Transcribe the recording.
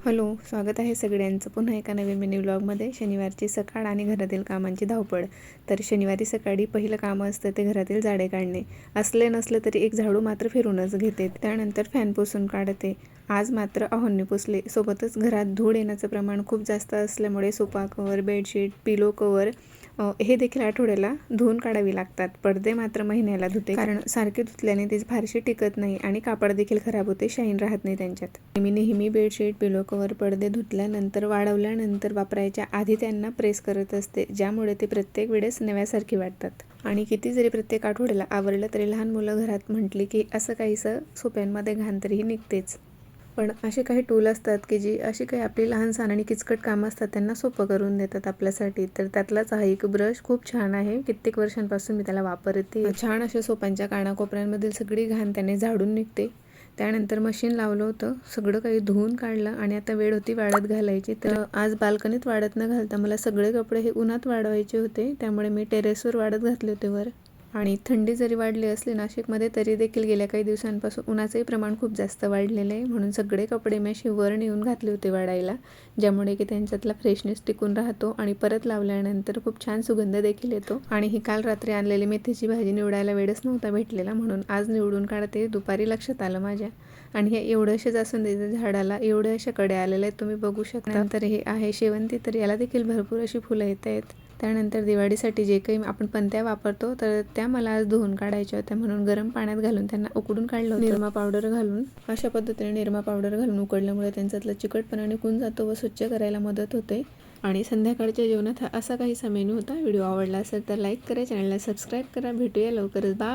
Hello, स्वागत आहे सगळ्यांचं पुन्हा एका नवीन मिनी व्लॉगमध्ये. शनिवारची सकाळ आणि घरातील कामांची धावपळ. तर शनिवारी सकाळी पहिलं काम असतं ते घरातील झाडे काढणे. असले नसले तरी एक झाडू मात्र फिरूनच घेते. त्यानंतर फॅन पुसून काढते. आज मात्र अहोंनी पुसले. सोबतच घरात धूळ येण्याचं प्रमाण खूप जास्त असल्यामुळे सोफा कवर, बेडशीट, पिलो कवर हे देखील आठवड्याला धुवून काढावी लागतात. पडदे मात्र महिन्याला धुते, कारण सारखे धुतल्याने ते फारसे टिकत नाही आणि कापड देखील खराब होते, शाईन राहत नाही त्यांच्यात. मी नेहमी बेडशीट, पिलो कवर, पडदे धुतल्यानंतर वाळवल्यानंतर वापरायच्या आधी त्यांना प्रेस करत असते, ज्यामुळे ते प्रत्येक वेळेस नव्यासारखी वाटतात. आणि किती जरी प्रत्येक आठवड्याला आवरलं तरी लहान मुलं घरात म्हटली की असं काहीसं सोप्यांमध्ये घाण तरीही निघतेच. पण असे काही टूल असतात की जी अशी काही आपली लहान-सहान आणि किचकट कामं असतात त्यांना सोपं करून देतात आपल्यासाठी. तर त्यातलाच हा एक ब्रश खूप छान आहे. कित्येक वर्षांपासून मी त्याला वापरते. छान अशा सोप्यांच्या कानाकोपऱ्यांमधील सगळी घाण त्याने झाडून निघते. त्यानंतर मशीन लावलं होतं, सगळं काही धुवून काढलं आणि आता वेळ होती वाळत घालायची. तर आज बाल्कनीत वाळत न घालता मला सगळे कपडे हे उन्हात वाळवायचे होते, त्यामुळे मी टेरेसवर वाळत घातले होते वर. आणि थंडी जरी वाढली असली नाशिकमध्ये तरी देखील गेल्या काही दिवसांपासून उन्हाचंही प्रमाण खूप जास्त वाढलेलं आहे. म्हणून सगळे कपडे मी असे वर नेऊन घातले होते वाळायला, ज्यामुळे की त्यांच्यातला फ्रेशनेस टिकून राहतो आणि परत लावल्यानंतर खूप छान सुगंध देखील येतो. आणि ही काल रात्री आणलेली मेथीची भाजी निवडायला वेळच नव्हता भेटलेला, म्हणून आज निवडून काढते. दुपारी लक्षात आलं माझ्या. आणि हे एवढंशे जास्वंदीच्या झाडाला एवढे अशा कड्या आलेल्या आहेत, तुम्ही बघू शकता. नंतर हे आहे शेवंती, तर याला देखील भरपूर अशी फुलं येत आहेत. त्यानंतर दिवाळीसाठी जे काही आपण पणत्या वापरतो तर त्या मला आज धुवून काढायच्या होत्या, म्हणून गरम पाण्यात घालून त्यांना उकडून काढलं होतं. निरमा पावडर घालून अशा पद्धतीने निरमा पावडर घालून उकडल्यामुळे त्यांच्यातला चिकटपणा निघून जातो व स्वच्छ करायला मदत होते. आणि संध्याकाळच्या जेवणात हा असा काहीसा मेनू होता. व्हिडिओ आवडला असेल तर लाईक करा, चॅनलला सबस्क्राईब करा. भेटूया लवकरच. बाय.